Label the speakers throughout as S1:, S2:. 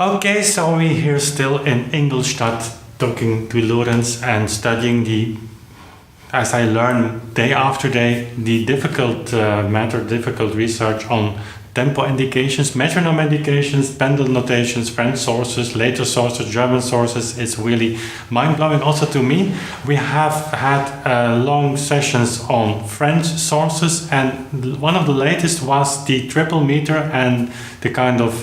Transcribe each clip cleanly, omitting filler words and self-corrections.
S1: Okay, so we're here still in Ingolstadt talking to Lorenz and studying as I learn day after day, the difficult difficult research on tempo indications, metronome indications, pendule notations, French sources, later sources, German sources. It's really mind-blowing also to me. We have had long sessions on French sources, and one of the latest was the triple meter and the kind of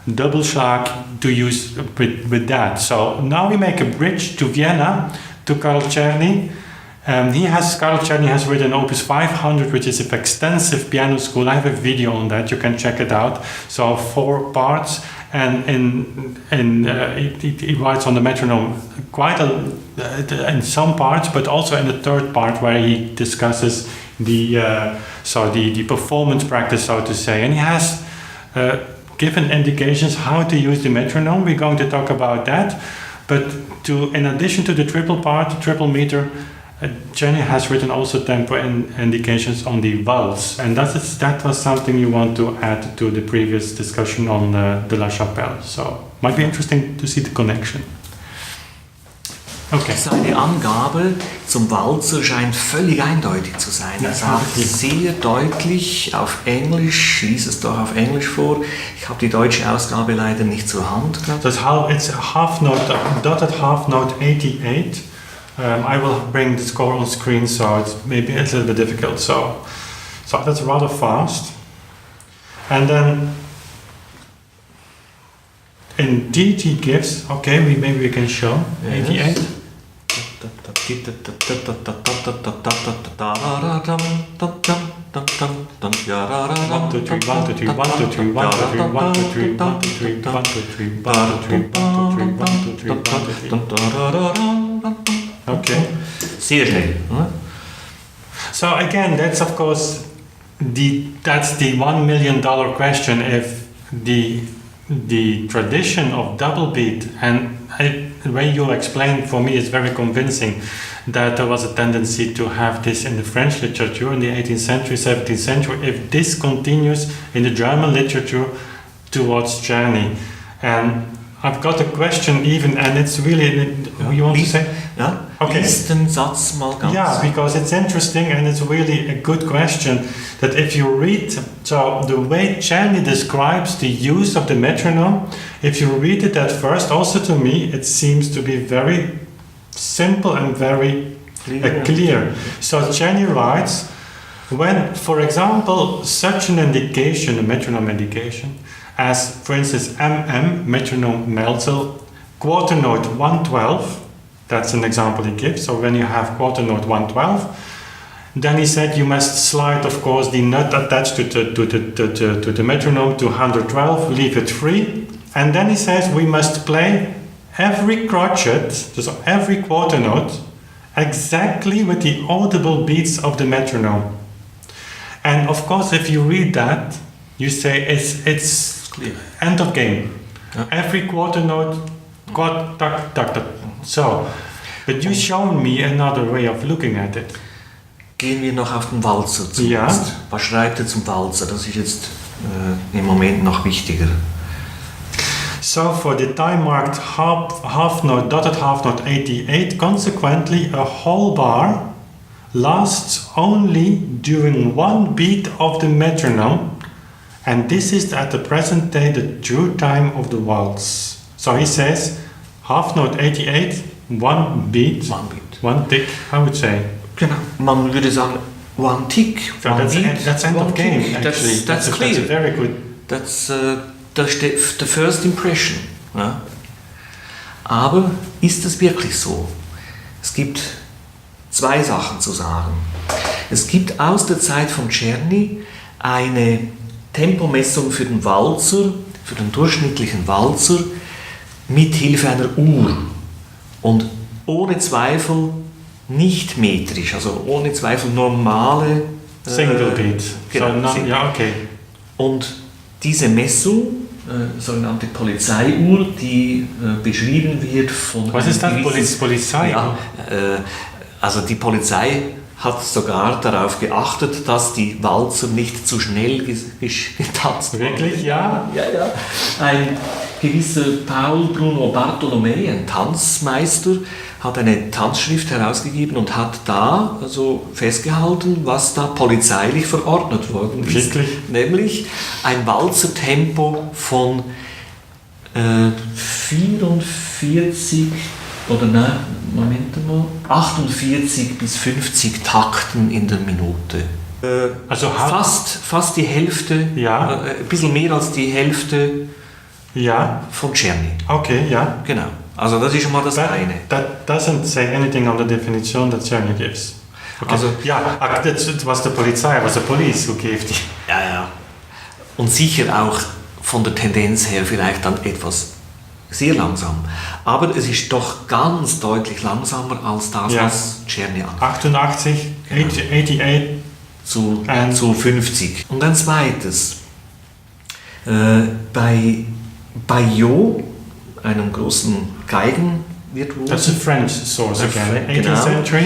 S1: Doppelschlag to use with that. So now we make a bridge to Vienna, to Karl Czerny. Karl Czerny has written Opus 500, which is an extensive piano school. I have a video on that, you can check it out. So 4 parts, and he writes on the metronome quite in some parts, but also in the third part where he discusses the performance practice, so to say. And he has given indications how to use the metronome. We're going to talk about that. But in addition to the triple meter, Czerny has written also tempo indications on the vowels, and that was something you want to add to the previous discussion on the La Chapelle. So might be interesting to see the connection. Okay.
S2: Seine Angabe zum Walzer scheint völlig eindeutig zu sein. Er sagt sehr deutlich auf Englisch, lies es doch auf Englisch vor. Ich habe die deutsche Ausgabe leider nicht zur Hand.
S1: It's dotted half note 88. I will bring the score on screen, so it's maybe a little bit difficult. So that's rather fast. And then indeed he gives. Okay, maybe we can show 88. Okay.
S2: Sehr schnell.
S1: So again, that's of course the $1 million question. If the tradition of double beat, and the way you explain for me is very convincing, that there was a tendency to have this in the French literature in the 18th century, 17th century. If this continues in the German literature towards Czerny, and I've got a question even, and it's really, you want to say?
S2: Yeah.
S1: Okay.
S2: Lies den Satz mal ganz.
S1: Yeah, because it's interesting and it's really a good question. That if you read, so the way Czerny describes the use of the metronome, if you read it at first, also to me, it seems to be very simple and very clear. So Czerny writes, when, for example, such an indication, a metronome indication, as for instance MM, metronome Melzel, quarter note 112, that's an example he gives. So when you have quarter note 112, then he said you must slide, of course, the nut attached to the metronome to 112, leave it free, and then he says we must play every crotchet, so every quarter note, exactly with the audible beats of the metronome. And of course, if you read that, you say it's clear. End of game. Yeah. Every quarter note, tak, tak, tak. So, but you shown me another way of looking at it.
S2: Gehen wir noch auf den Walzer zuerst.
S1: Ja.
S2: Was schreibt er zum Walzer? Das ist jetzt im Moment noch wichtiger.
S1: So for the time marked dotted half note 88, consequently a whole bar lasts only during one beat of the metronome, and this is at the present day the true time of the waltz. So he says half note 88, one beat, one tick, I would say.
S2: Genau, man würde sagen one tick,
S1: so
S2: one beat,
S1: that's end of game. Actually,
S2: that's clear.
S1: That's very good.
S2: That's the first impression. Ja? Aber ist es wirklich so? Es gibt 2 Sachen zu sagen. Es gibt aus der Zeit von Czerny eine Tempomessung für den Walzer, für den durchschnittlichen Walzer, mit Hilfe einer Uhr. Und ohne Zweifel nicht metrisch, also ohne Zweifel normale
S1: Single Beat.
S2: Genau,
S1: so ja, okay.
S2: Und diese Messung, sogenannte Polizeiuhr, die beschrieben wird von...
S1: Was ist das? Polizei?
S2: Ja, also die Polizei hat sogar darauf geachtet, dass die Walzer nicht zu schnell getanzt wurden.
S1: Wirklich? Ja?
S2: Ja, ja. Ein gewisser Paul Bruno Bartolomei, ein Tanzmeister, hat eine Tanzschrift herausgegeben und hat da also festgehalten, was da polizeilich verordnet worden ist.
S1: Wirklich?
S2: Nämlich ein Walzertempo von 44 oder nein, Moment mal, 48 bis 50 Takten in der Minute.
S1: Also
S2: Fast die Hälfte,
S1: Ja.
S2: ein bisschen mehr als die Hälfte
S1: Ja,
S2: von Czerny.
S1: okay, ja.
S2: Genau. Also das ist schon mal das eine.
S1: That doesn't say anything on the definition that Czerny gives. Okay.
S2: Also-
S1: it was the Polizei, it was the police who gave the...
S2: Ja, ja. Und sicher auch von der Tendenz her vielleicht dann etwas sehr langsam. Aber es ist doch ganz deutlich langsamer als das,
S1: Ja.
S2: was Czerny an.
S1: 88,
S2: Genau.
S1: 88,
S2: Zu 50. Und ein zweites. Bei Jo, einem großen Geigenvirtuosen,
S1: that's a French source again. 18th
S2: Genau.
S1: century?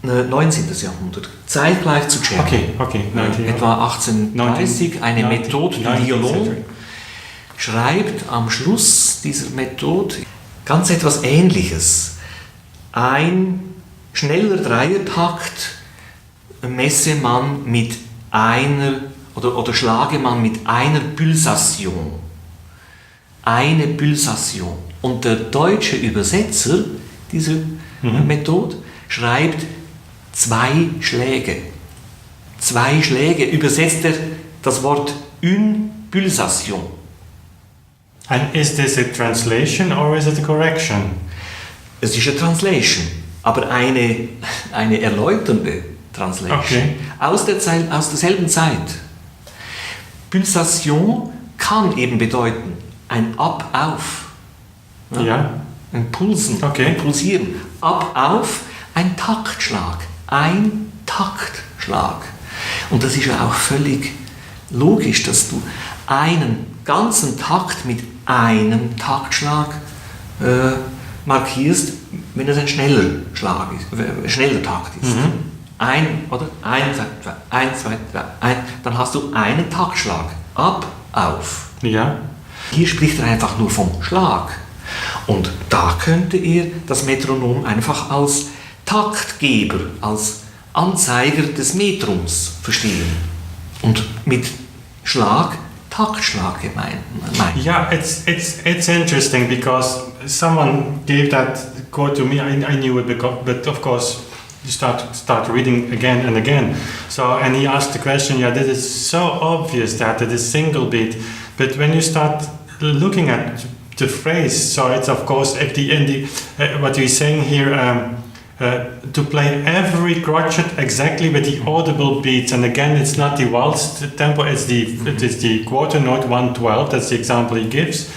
S2: 19. Jahrhundert, zeitgleich zu Czerny.
S1: Okay, 19.
S2: Etwa 1830, eine
S1: 19th
S2: Methode du
S1: 19th
S2: Violon,
S1: century.
S2: schreibt am Schluss dieser Methode ganz etwas Ähnliches. Ein schneller Dreiertakt messe man mit einer oder schlage man mit einer Pulsation. Eine Pulsation. Und der deutsche Übersetzer dieser Methode schreibt 2 Schläge. 2 Schläge übersetzt er das Wort une pulsation.
S1: And is this a translation or is it a correction?
S2: Es ist eine Translation, aber eine erläuternde Translation.
S1: Okay.
S2: Aus derselben Zeit. Pulsation kann eben bedeuten ein Ab-Auf.
S1: Ja.
S2: Ein Pulsen,
S1: Okay.
S2: ein Pulsieren. Ab-Auf, ein Taktschlag. Ein Taktschlag. Und das ist ja auch völlig logisch, dass du einen ganzen Takt mit einem Taktschlag markierst, wenn es ein schneller Schlag ist, schneller Takt ist. Ein, oder? 1, 2, 1, 2, 3, 1, dann hast du einen Taktschlag. Ab, auf.
S1: Ja.
S2: Hier spricht er einfach nur vom Schlag. Und da könnte er das Metronom einfach als Taktgeber, als Anzeiger des Metrums verstehen. Und mit Schlag, Taktschlag gemeint.
S1: Yeah, it's interesting because someone gave that quote to me. I knew it, but of course you start reading again and again. So and he asked the question. Yeah, this is so obvious that it is single beat, but when you start looking at the phrase, so it's of course at the end. What you're saying here. To play every crotchet exactly with the audible beats, and again, it's not the waltz tempo; it is the quarter note 112. That's the example he gives.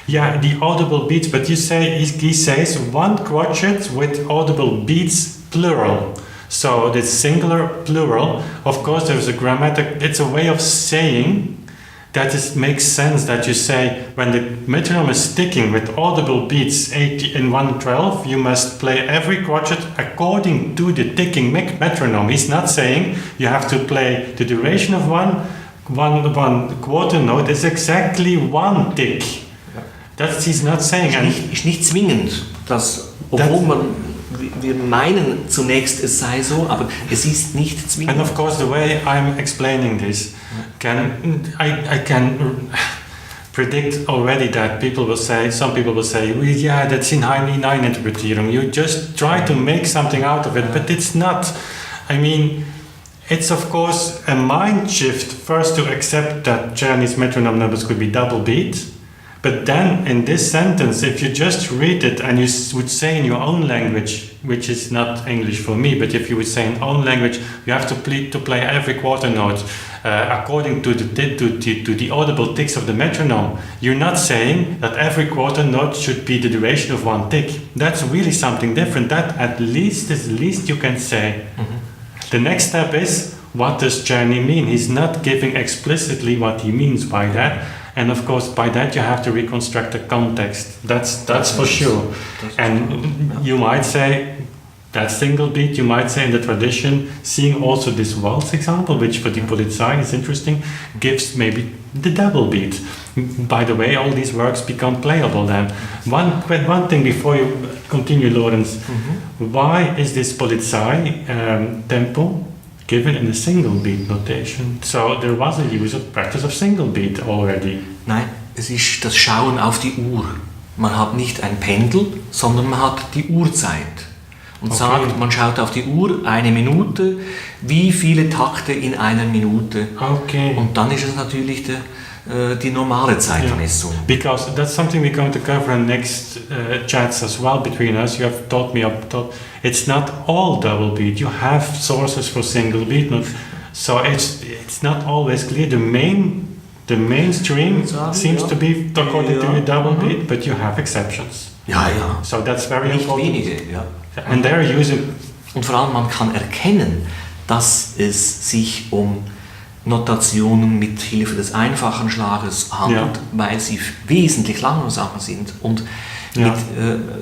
S1: Yeah, the audible beats, but he says one crotchet with audible beats plural. So the singular plural. Of course, there's a grammatic. It's a way of saying that it makes sense that you say when the metronome is sticking with audible beats 80 in 112, you must play every crotchet according to the ticking metronome. He's not saying you have to play the duration of one quarter note is exactly one tick. That's he's not saying.
S2: Ist nicht zwingend, dass, obwohl wir meinen zunächst es sei so, aber es ist nicht zwingend.
S1: And of course, the way I'm explaining this, I can predict already that some people will say, well, yeah, that's in Hineininterpretierung. You just try to make something out of it, but it's not. I mean, it's of course a mind shift first to accept that Chinese metronome numbers could be double beat. But then in this sentence, if you just read it and you would say in your own language, which is not English for me, but if you would say in own language, you have to play every quarter note according to the audible ticks of the metronome. You're not saying that every quarter note should be the duration of one tick. That's really something different. That at least is the least you can say. Mm-hmm. The next step is, what does Czerny mean? He's not giving explicitly what he means by that. And of course, by that you have to reconstruct the context. That's for sure. And you might say that single beat, you might say, in the tradition, seeing also this waltz example, which for the Polizei is interesting, gives maybe the double beat. By the way, all these works become playable then. One thing before you continue, Lorenz, why is this Polizei tempo given in a single beat notation? So there was a use of practice of single beat already.
S2: Nein, es ist das Schauen auf die Uhr. Man hat nicht ein Pendel, sondern man hat die Uhrzeit. Und sagt, man schaut auf die Uhr, 1 Minute, wie viele Takte in einer Minute.
S1: Okay.
S2: Und dann ist es natürlich die normale Zeitmessung.
S1: Yeah. Because that's something we're going to cover in next chats as well between us. You have taught me up top. It's not all double beat. You have sources for single beat. So it's not always clear. The mainstream seems to be according to the double beat, but you have exceptions.
S2: Ja, ja.
S1: So that's very
S2: Nicht
S1: important.
S2: wenige, ja.
S1: And they're using...
S2: Und vor allem, man kann erkennen, dass es sich um Notationen mit Hilfe des einfachen Schlages handelt, weil sie wesentlich langsamer sind und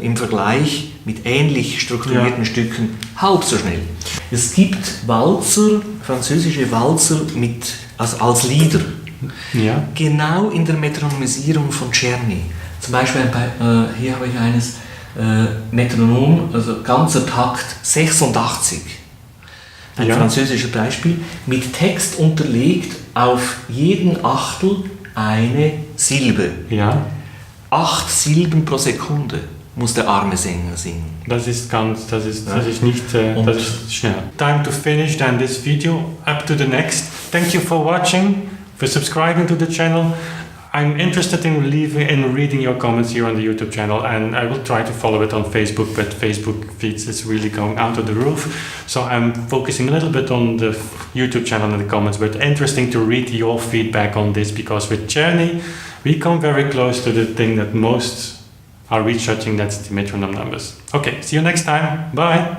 S2: im Vergleich mit ähnlich strukturierten Stücken halb so schnell. Es gibt Walzer, französische Walzer als Lieder, genau in der Metronomisierung von Czerny. Zum Beispiel, hier habe ich eines Metronom, also ganzer Takt 86. Ein französisches Beispiel, mit Text unterlegt auf jeden Achtel eine Silbe.
S1: Ja.
S2: 8 Silben pro Sekunde muss der arme Sänger singen.
S1: Das ist nicht schnell. Time to finish then this video. Up to the next. Thank you for watching, for subscribing to the channel. I'm interested in reading your comments here on the YouTube channel, and I will try to follow it on Facebook, but Facebook feeds is really going out of the roof. So I'm focusing a little bit on the YouTube channel and the comments, but interesting to read your feedback on this, because with Czerny, we come very close to the thing that most are researching, that's the metronome numbers. Okay, see you next time. Bye.